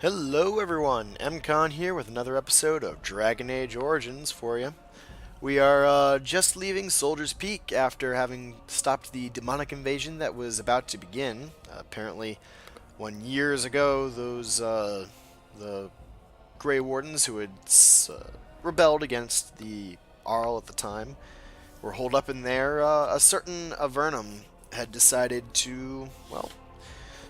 Hello everyone, MCon here with another episode of Dragon Age Origins for you. We are just leaving Soldier's Peak after having stopped the demonic invasion that was about to begin. Apparently, when years ago, the Grey Wardens who had rebelled against the Arl at the time were holed up in there. A certain Avernum had decided to, well,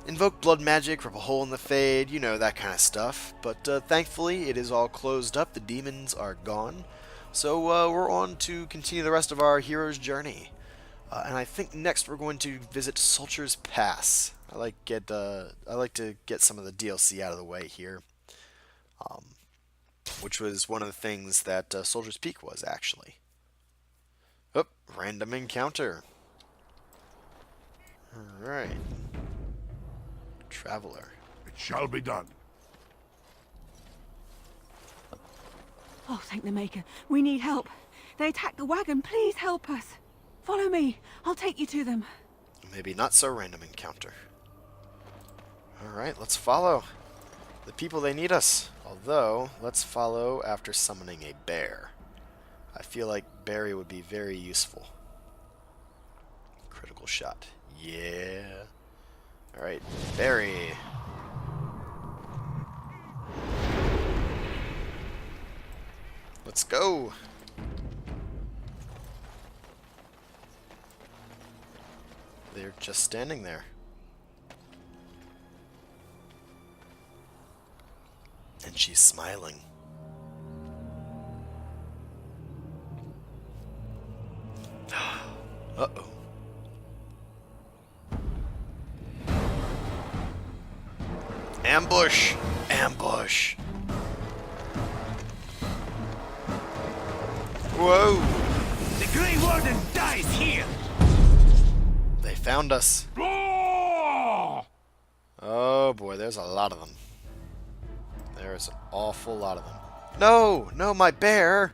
invoke blood magic, rip a hole in the Fade, you know, that kind of stuff. But thankfully, it is all closed up. The demons are gone. So we're on to continue the rest of our hero's journey. And I think next we're going to visit Soldier's Pass. I like to get some of the DLC out of the way here, which was one of the things that Soldier's Peak was actually. Oh, random encounter. All right. Traveler. It shall be done. Oh, thank the Maker. We need help. They attacked the wagon. Please help us. Follow me. I'll take you to them. Maybe not so random encounter. Alright, let's follow. The people, they need us. Although, let's follow after summoning a bear. I feel like Barry would be very useful. Critical shot. Yeah. Alright, Barry. Let's go. They're just standing there. And she's smiling. Uh-oh. Ambush! Ambush! Whoa! The Grey Warden dies here! They found us. Oh boy, there's a lot of them. There's an awful lot of them. No! No, my bear!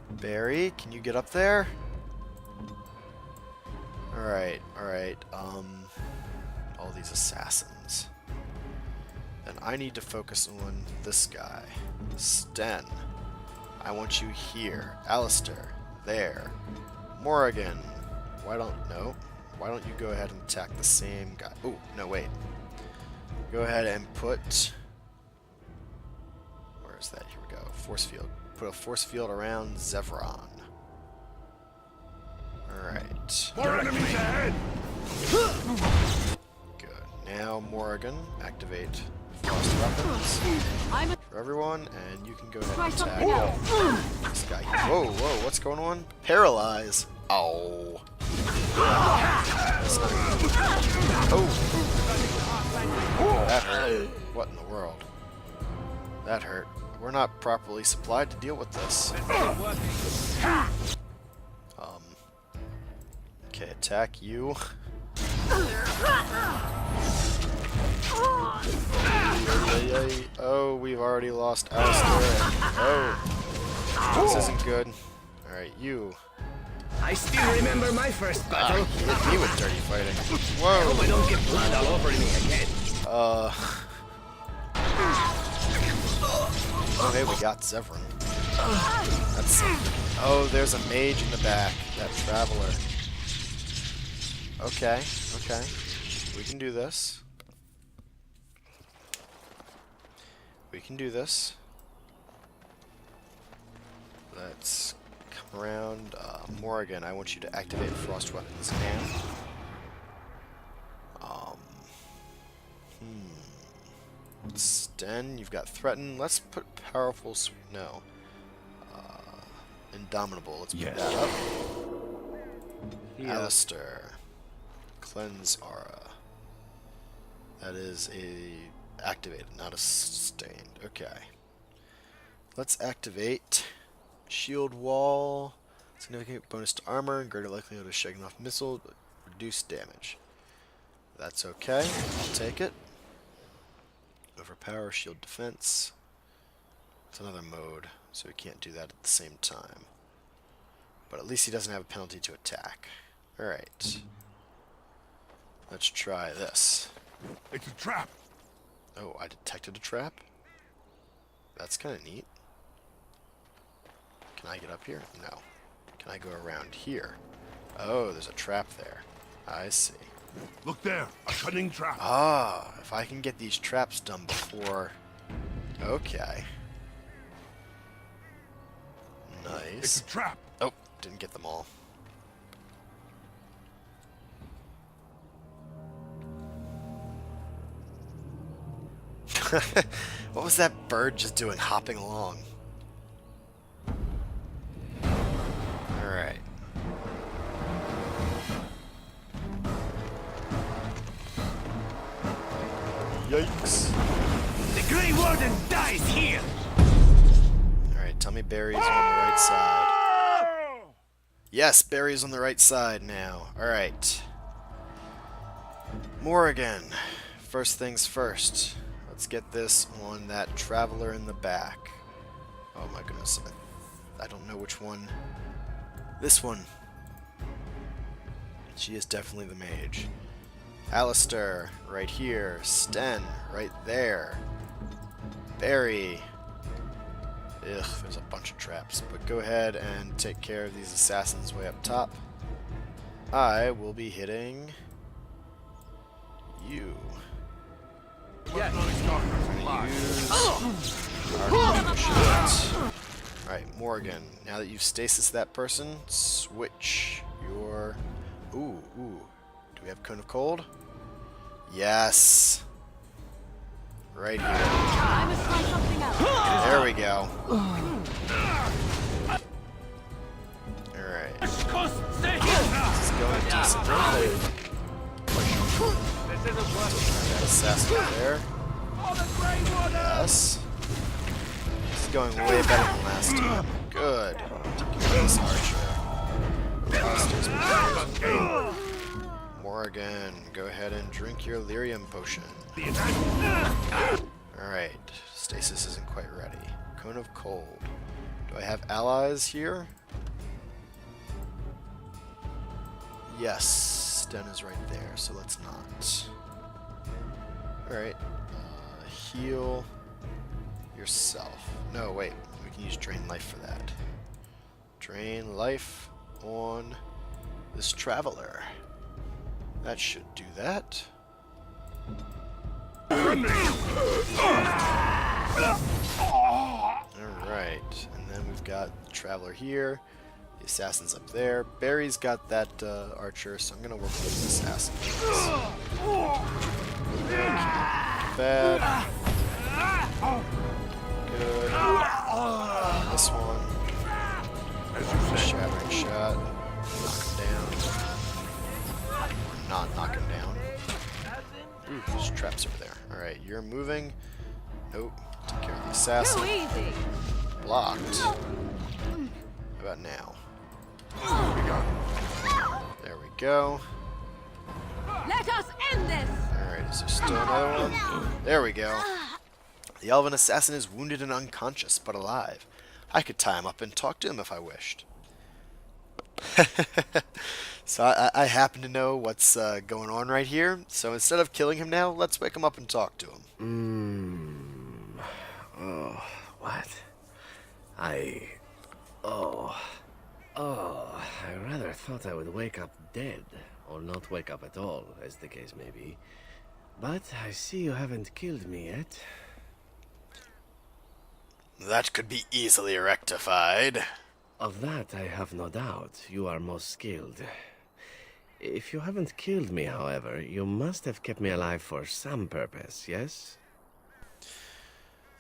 Barry, can you get up there? Alright, alright, all these assassins. And I need to focus on this guy. Sten. I want you here. Alistair. There. Morrigan. Why don't you go ahead and attack the same guy? Oh, no, wait. Go ahead and put... Where is that? Here we go. Force field. Put a force field around Zevron. Alright. More enemies ahead! Good. Now, Morrigan, activate frost weapons for everyone, and you can go ahead and attack this guy. Whoa, whoa, what's going on? Paralyze. Oh. That's not good. Oh, that hurt. What in the world? That hurt. We're not properly supplied to deal with this. Okay, attack you. Oh, we've already lost Alistair. Oh, this isn't good. Alright, you. I still remember my first battle. He hit me with dirty fighting. I hope I Whoa. don't get blood all over me again. Okay, we got Zevran. That's something. Oh, there's a mage in the back. That traveler. Okay, okay. We can do this. We can do this. Let's come around. Morrigan, I want you to activate frost weapons now. Sten, you've got threaten. Let's put powerful. No. Indomitable. Let's put that up. Alistair. Cleanse aura. That is a activated, not a sustained. Okay. Let's activate shield wall. Significant bonus to armor and greater likelihood of shaking off missile. Reduced damage. That's okay. I'll take it. Overpower shield defense. It's another mode, so we can't do that at the same time. But at least he doesn't have a penalty to attack. Alright. Let's try this. It's a trap. Oh, I detected a trap? That's kind of neat. Can I get up here? No. Can I go around here? Oh, there's a trap there. I see. Look there, a cunning trap. Ah, if I can get these traps done before... Okay. It's Nice. a trap. Oh, didn't get them all. What was that bird just doing, hopping along? Alright. Yikes. The Grey Warden dies here! Alright, tell me Barry's on the right side. Yes, Barry's on the right side now. Alright. Morrigan. First things first. Let's get this on that traveler in the back. Oh my goodness. I don't know which one. This one. She is definitely the mage. Alistair, right here. Sten, right there. Barry. Ugh, there's a bunch of traps. But go ahead and take care of these assassins way up top. I will be hitting you. Yes. Alright, Morgan. Now that you've stasis that person, switch your... Ooh. Do we have Cone of Cold? Yes. Right here. I must try something else. There we go. Alright. This is going decently. That assassin there. Yes. This is going way better than last time. Good. Taking care of this archer. Morgan, go ahead and drink your lyrium potion. Alright. Stasis isn't quite ready. Cone of Cold. Do I have allies here? Yes. Sten is right there, so let's not. Alright. Heal yourself. No, wait. We can use Drain Life for that. Drain Life on this traveler. That should do that. Alright. And then we've got the traveler here. The assassin's up there. Barry's got that archer, so I'm gonna work with this assassin. Bad. Good. This one. Shattering shot. Knock him down. Or not knock him down. Ooh, there's traps over there. Alright, you're moving. Nope. Take care of the assassin. Too easy. Blocked. How about now? There we go. Let us end this. Alright, is there still another one? There we go. The elven assassin is wounded and unconscious, but alive. I could tie him up and talk to him if I wished. So I happen to know what's going on right here, so instead of killing him now, let's wake him up and talk to him. Oh, what? I rather thought I would wake up dead, or not wake up at all, as the case may be. But I see you haven't killed me yet. That could be easily rectified. Of that I have no doubt. You are most skilled. If you haven't killed me, however, you must have kept me alive for some purpose, yes?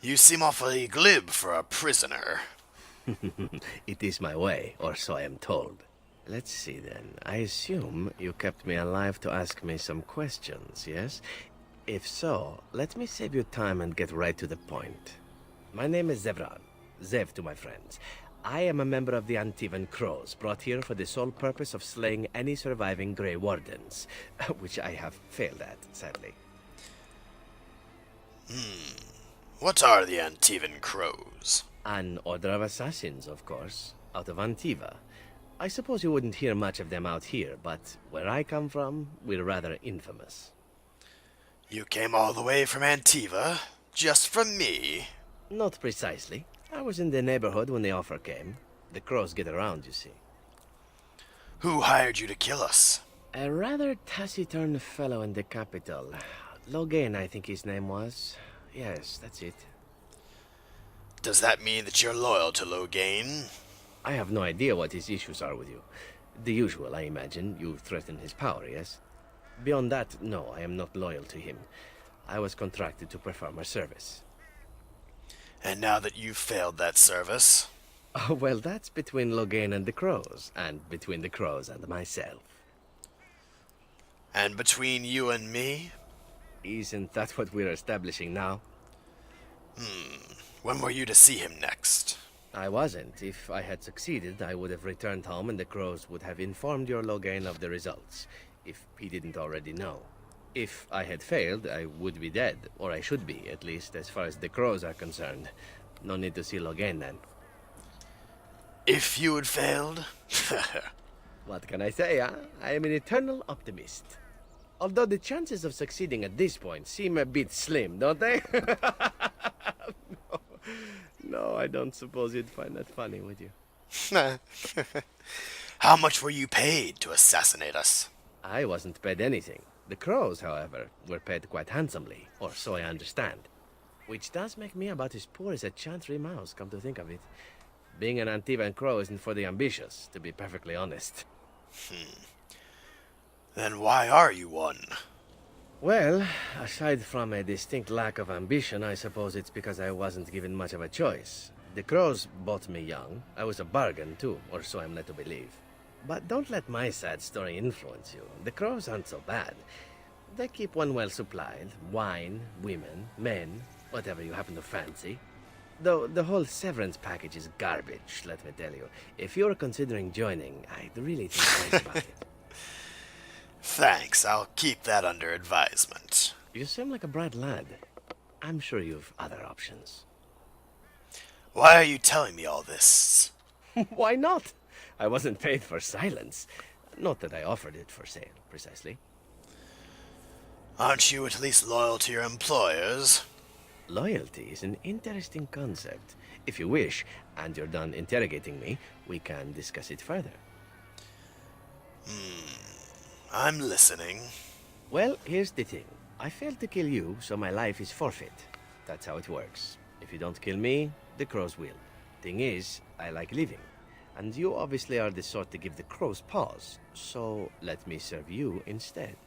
You seem awfully glib for a prisoner. It is my way, or so I am told. Let's see then. I assume you kept me alive to ask me some questions, yes? If so, let me save you time and get right to the point. My name is Zevran. Zev to my friends. I am a member of the Antivan Crows, brought here for the sole purpose of slaying any surviving Grey Wardens, which I have failed at, sadly. What are the Antivan Crows? An order of assassins, of course, out of Antiva. I suppose you wouldn't hear much of them out here, but where I come from, we're rather infamous. You came all the way from Antiva, just from me. Not precisely. I was in the neighborhood when the offer came. The crows get around, you see. Who hired you to kill us? A rather taciturn fellow in the capital. Logan, I think his name was. Yes, that's it. Does that mean that you're loyal to Logain? I have no idea what his issues are with you. The usual, I imagine. You threaten his power, yes? Beyond that, no, I am not loyal to him. I was contracted to perform a service. And now that you've failed that service... Oh, well, that's between Logan and the crows, and between the crows and myself. And between you and me? Isn't that what we're establishing now? When were you to see him next? I wasn't. If I had succeeded, I would have returned home and the crows would have informed your Logan of the results, if he didn't already know. If I had failed, I would be dead, or I should be, at least as far as the crows are concerned. No need to see Logan then. If you had failed? What can I say, huh? I am an eternal optimist. Although the chances of succeeding at this point seem a bit slim, don't they? No, I don't suppose you'd find that funny, would you? How much were you paid to assassinate us? I wasn't paid anything. The crows, however, were paid quite handsomely, or so I understand. Which does make me about as poor as a chantry mouse, come to think of it. Being an Antivan crow isn't for the ambitious, to be perfectly honest. Then why are you one? Well, aside from a distinct lack of ambition, I suppose it's because I wasn't given much of a choice. The crows bought me young. I was a bargain, too, or so I'm led to believe. But don't let my sad story influence you. The crows aren't so bad. They keep one well supplied. Wine, women, men, whatever you happen to fancy. Though the whole severance package is garbage, let me tell you. If you're considering joining, I'd really think twice about it. Thanks, I'll keep that under advisement. You seem like a bright lad. I'm sure you've other options. Why are you telling me all this? Why not? I wasn't paid for silence. Not that I offered it for sale, precisely. Aren't you at least loyal to your employers? Loyalty is an interesting concept. If you wish, and you're done interrogating me, we can discuss it further. I'm listening. Well, here's the thing. I failed to kill you, so my life is forfeit. That's how it works. If you don't kill me, the crows will. Thing is, I like living. And you obviously are the sort to give the crows pause. So let me serve you instead.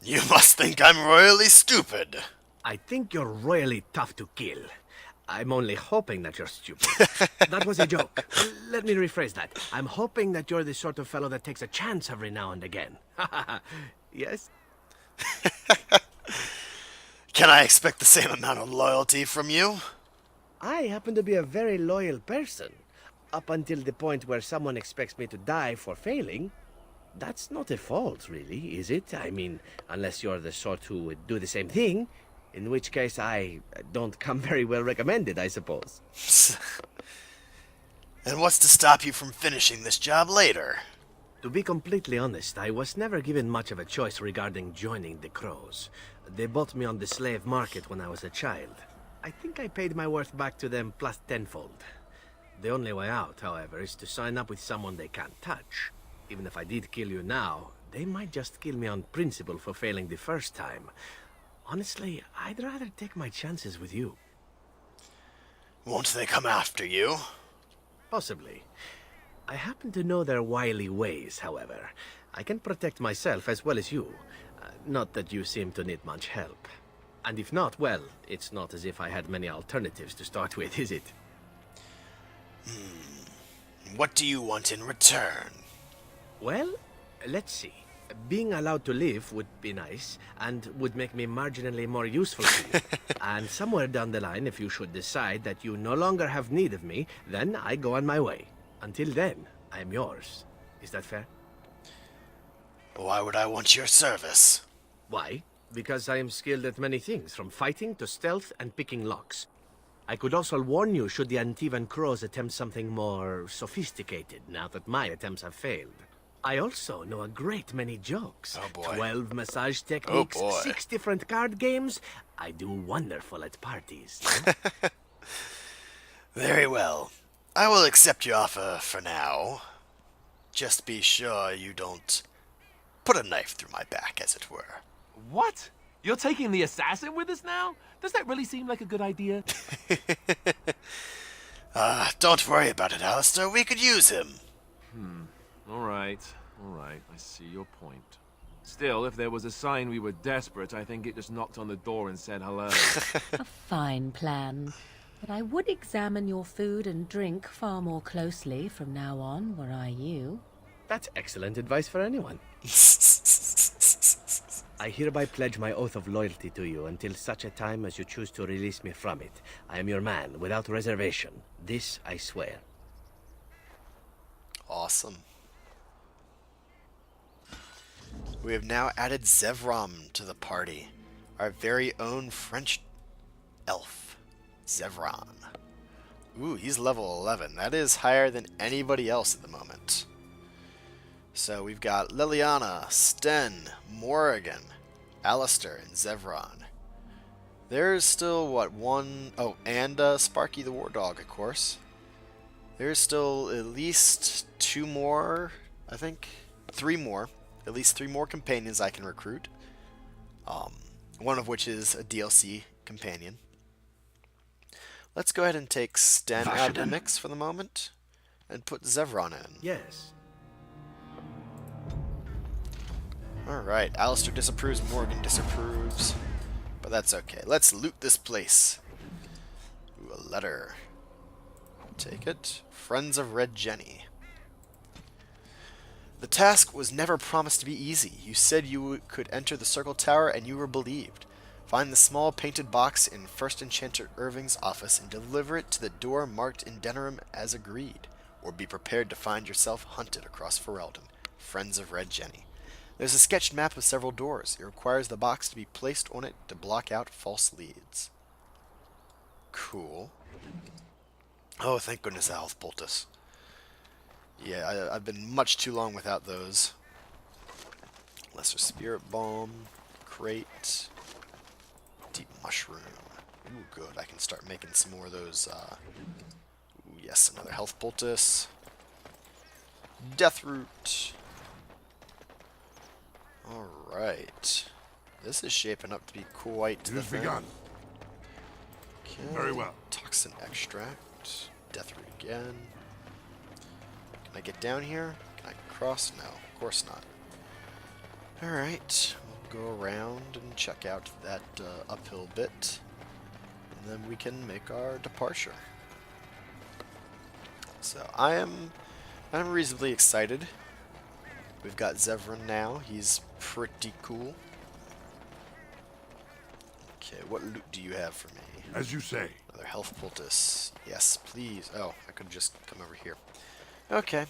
You must think I'm royally stupid. I think you're royally tough to kill. I'm only hoping that you're stupid. That was a joke. Let me rephrase that. I'm hoping that you're the sort of fellow that takes a chance every now and again. Yes? Can I expect the same amount of loyalty from you? I happen to be a very loyal person. Up until the point where someone expects me to die for failing. That's not a fault, really, is it? I mean, unless you're the sort who would do the same thing. In which case, I don't come very well recommended, I suppose. And what's to stop you from finishing this job later? To be completely honest, I was never given much of a choice regarding joining the Crows. They bought me on the slave market when I was a child. I think I paid my worth back to them plus tenfold. The only way out, however, is to sign up with someone they can't touch. Even if I did kill you now, they might just kill me on principle for failing the first time. Honestly, I'd rather take my chances with you. Won't they come after you? Possibly. I happen to know their wily ways, however. I can protect myself as well as you. Not that you seem to need much help. And if not, well, it's not as if I had many alternatives to start with, is it? What do you want in return? Well, let's see. Being allowed to live would be nice, and would make me marginally more useful to you. And somewhere down the line, if you should decide that you no longer have need of me, then I go on my way. Until then, I am yours. Is that fair? Why would I want your service? Why? Because I am skilled at many things, from fighting to stealth and picking locks. I could also warn you should the Antivan Crows attempt something more sophisticated, now that my attempts have failed. I also know a great many jokes. Oh, boy. 12 massage techniques, boy. 6 different card games. I do wonderful at parties. Very well. I will accept your offer for now. Just be sure you don't put a knife through my back, as it were. What? You're taking the assassin with us now? Does that really seem like a good idea? Don't worry about it, Alistair. We could use him. All right, I see your point. Still, if there was a sign we were desperate, I think it just knocked on the door and said hello. A fine plan. But I would examine your food and drink far more closely from now on, were I you. That's excellent advice for anyone. I hereby pledge my oath of loyalty to you until such a time as you choose to release me from it. I am your man, without reservation. This I swear. Awesome. We have now added Zevram to the party. Our very own French elf, Zevran. Ooh, he's level 11. That is higher than anybody else at the moment. So we've got Leliana, Sten, Morrigan, Alistair, and Zevran. There's still, what, one... Oh, and Sparky the War Dog, of course. There's still at least 2 more, I think. 3 more. At least 3 more companions I can recruit. One of which is a DLC companion. Let's go ahead and take Sten out of the mix for the moment. And put Zevran in. Yes. Alright, Alistair disapproves, Morgan disapproves. But that's okay. Let's loot this place. Ooh, a letter. Take it. Friends of Red Jenny. The task was never promised to be easy. You said you could enter the Circle Tower and you were believed. Find the small painted box in First Enchanter Irving's office and deliver it to the door marked in Denerim as agreed. Or be prepared to find yourself hunted across Ferelden. Friends of Red Jenny. There's a sketched map of several doors. It requires the box to be placed on it to block out false leads. Cool. Oh, thank goodness a health poultice. Yeah, I've been much too long without those. Lesser Spirit Bomb. Crate. Deep Mushroom. Ooh, good. I can start making some more of those. Ooh, yes, another health poultice. Death Root. Alright. This is shaping up to be quite It the has thing. begun. Okay. Very well. Toxin Extract. Death Root again. Can I get down here? Can I cross? No, of course not. Alright. We'll go around and check out that uphill bit. And then we can make our departure. So I'm reasonably excited. We've got Zevran now. He's pretty cool. Okay, what loot do you have for me? As you say. Another health poultice. Yes, please. Oh, I could just come over here. Okay.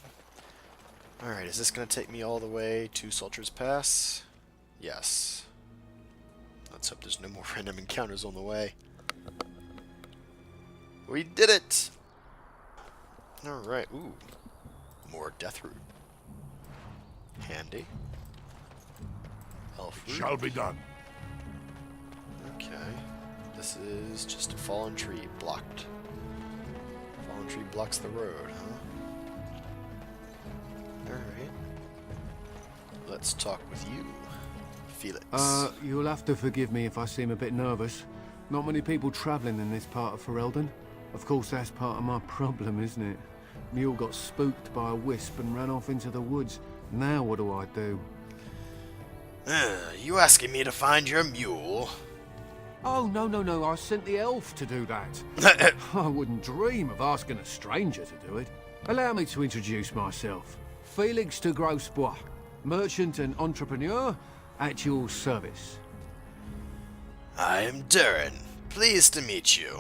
Alright, is this going to take me all the way to Sultry's Pass? Yes. Let's hope there's no more random encounters on the way. We did it! Alright, ooh. More Death Root. Handy. Elf It Root. shall be done. Okay. This is just a fallen tree blocked. Fallen tree blocks the road, huh? Alright. Let's talk with you, Felix. You'll have to forgive me if I seem a bit nervous. Not many people travelling in this part of Ferelden. Of course, that's part of my problem, isn't it? Mule got spooked by a wisp and ran off into the woods. Now what do I do? You asking me to find your mule? Oh, no, I sent the elf to do that. I wouldn't dream of asking a stranger to do it. Allow me to introduce myself. Felix de Grosbois, merchant and entrepreneur, at your service. I am Durin. Pleased to meet you.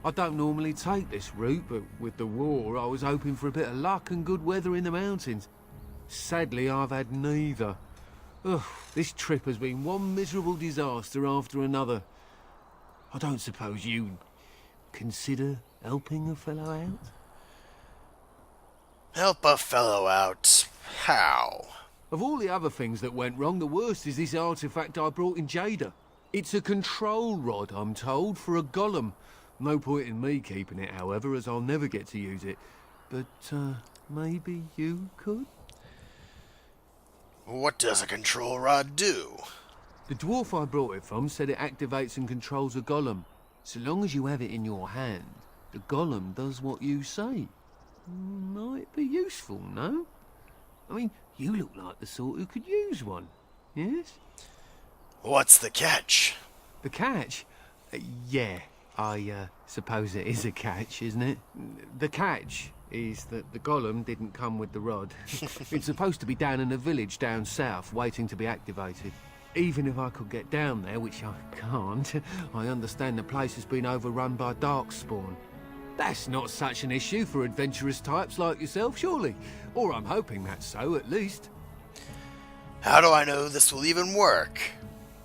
I don't normally take this route, but with the war, I was hoping for a bit of luck and good weather in the mountains. Sadly, I've had neither. Ugh, this trip has been one miserable disaster after another. I don't suppose you'd consider helping a fellow out? Help a fellow out. How? Of all the other things that went wrong, the worst is this artifact I brought in Jada. It's a control rod, I'm told, for a golem. No point in me keeping it, however, as I'll never get to use it. But, maybe you could? What does a control rod do? The dwarf I brought it from said it activates and controls a golem. So long as you have it in your hand, the golem does what you say. Might be useful, no? I mean, you look like the sort who could use one, yes? What's the catch? The catch? Yeah, I suppose it is a catch, isn't it? The catch is that the golem didn't come with the rod. It's supposed to be down in a village down south, waiting to be activated. Even if I could get down there, which I can't, I understand the place has been overrun by darkspawn. That's not such an issue for adventurous types like yourself, surely? Or I'm hoping that's so, at least. How do I know this will even work?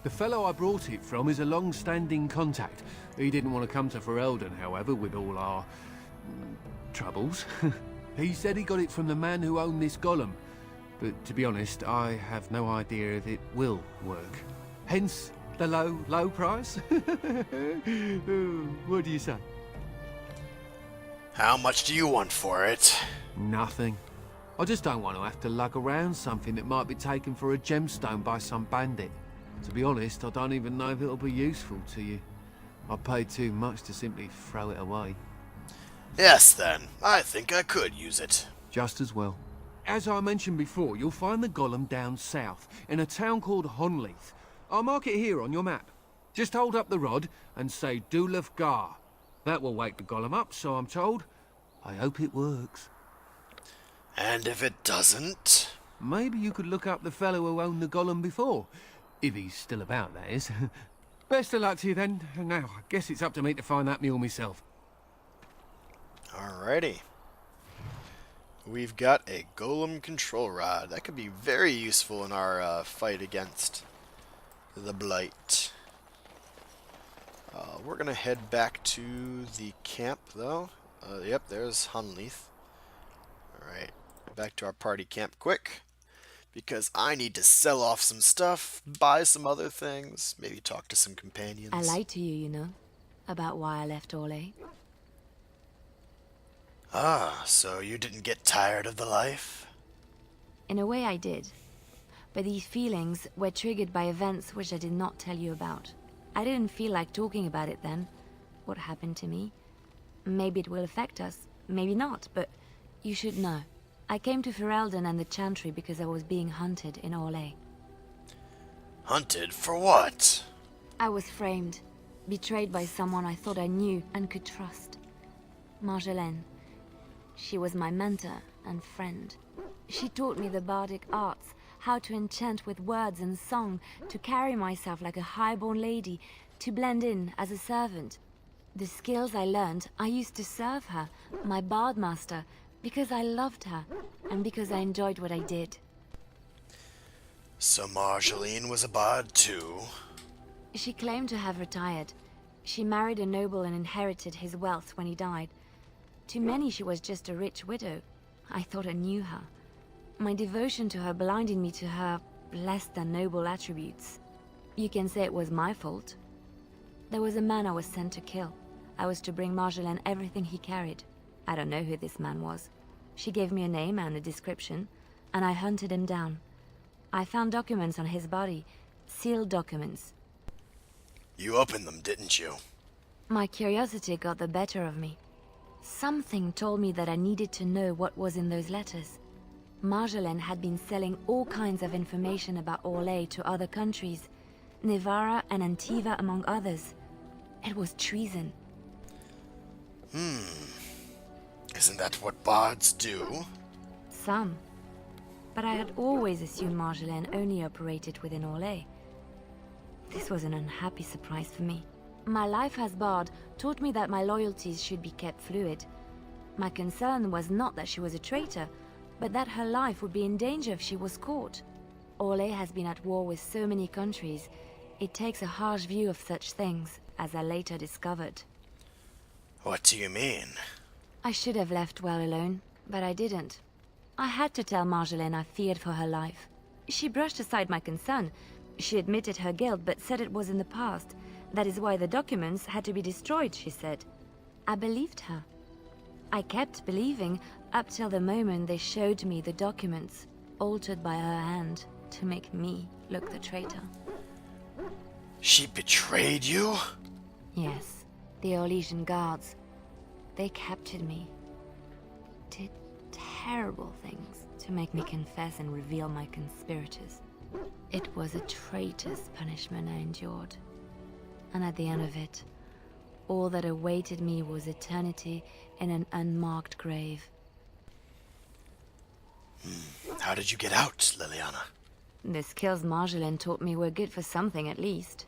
The fellow I brought it from is a long-standing contact. He didn't want to come to Ferelden, however, with all our... troubles. He said he got it from the man who owned this golem. But to be honest, I have no idea if it will work. Hence the low price. What do you say? How much do you want for it? Nothing. I just don't want to have to lug around something that might be taken for a gemstone by some bandit. To be honest, I don't even know if it'll be useful to you. I paid too much to simply throw it away. Yes, then. I think I could use it. Just as well. As I mentioned before, you'll find the golem down south, in a town called Honleith. I'll mark it here on your map. Just hold up the rod and say Dulaf Gar. That will wake the golem up, so I'm told. I hope it works. And if it doesn't? Maybe you could look up the fellow who owned the golem before. If he's still about, that is. Best of luck to you then. Now, I guess it's up to me to find that mule myself. Alrighty. We've got a golem control rod. That could be very useful in our fight against the Blight. We're going to head back to the camp, though. Yep, there's Hunleith. Alright, back to our party camp quick. Because I need to sell off some stuff, buy some other things, maybe talk to some companions. I lied to you, you know, about why I left Orlais. Ah, so you didn't get tired of the life? In a way I did. But these feelings were triggered by events which I did not tell you about. I didn't feel like talking about it then. What happened to me? Maybe it will affect us, maybe not, but you should know. I came to Ferelden and the Chantry because I was being hunted in Orlais. Hunted for what? I was framed, betrayed by someone I thought I knew and could trust. Marjolaine. She was my mentor and friend. She taught me the bardic arts, how to enchant with words and song, to carry myself like a highborn lady, to blend in as a servant. The skills I learned, I used to serve her, my bard master, because I loved her, and because I enjoyed what I did. So Marjolaine was a bard too? She claimed to have retired. She married a noble and inherited his wealth when he died. To many she was just a rich widow. I thought I knew her. My devotion to her blinded me to her less than noble attributes. You can say it was my fault. There was a man I was sent to kill. I was to bring Marjolaine everything he carried. I don't know who this man was. She gave me a name and a description, and I hunted him down. I found documents on his body, sealed documents. You opened them, didn't you? My curiosity got the better of me. Something told me that I needed to know what was in those letters. Marjolaine had been selling all kinds of information about Orlais to other countries, Nevara and Antiva among others. It was treason. Isn't that what bards do? Some. But I had always assumed Marjolaine only operated within Orlais. This was an unhappy surprise for me. My life as bard taught me that my loyalties should be kept fluid. My concern was not that she was a traitor, but that her life would be in danger if she was caught. Orlais has been at war with so many countries. It takes a harsh view of such things, as I later discovered. What do you mean? I should have left well alone, but I didn't. I had to tell Marjolaine I feared for her life. She brushed aside my concern. She admitted her guilt, but said it was in the past. That is why the documents had to be destroyed, she said. I believed her. I kept believing up till the moment they showed me the documents, altered by her hand, to make me look the traitor. She betrayed you? Yes, the Orlesian guards. They captured me. Did terrible things to make me confess and reveal my conspirators. It was a traitor's punishment I endured. And at the end of it, all that awaited me was eternity in an unmarked grave. How did you get out, Leliana? The skills Marjolaine taught me were good for something at least.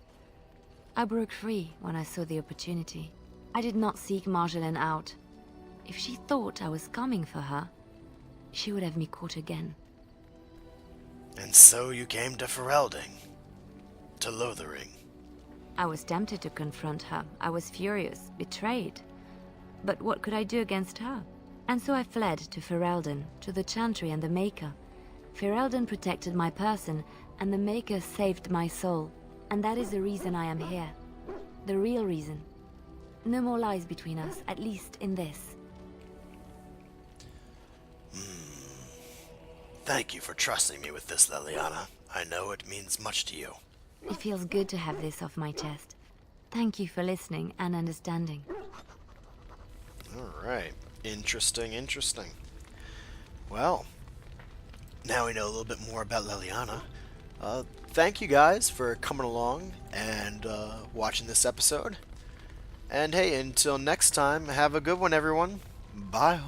I broke free when I saw the opportunity. I did not seek Marjolaine out. If she thought I was coming for her, she would have me caught again. And so you came to Ferelden. To Lothering. I was tempted to confront her. I was furious, betrayed. But what could I do against her? And so I fled to Ferelden, to the Chantry and the Maker. Ferelden protected my person, and the Maker saved my soul. And that is the reason I am here. The real reason. No more lies between us, at least in this. Thank you for trusting me with this, Leliana. I know it means much to you. It feels good to have this off my chest. Thank you for listening and understanding. Alright. Interesting, interesting. Well, now we know a little bit more about Leliana. Thank you guys for coming along and watching this episode. And hey, until next time, have a good one, everyone. Bye.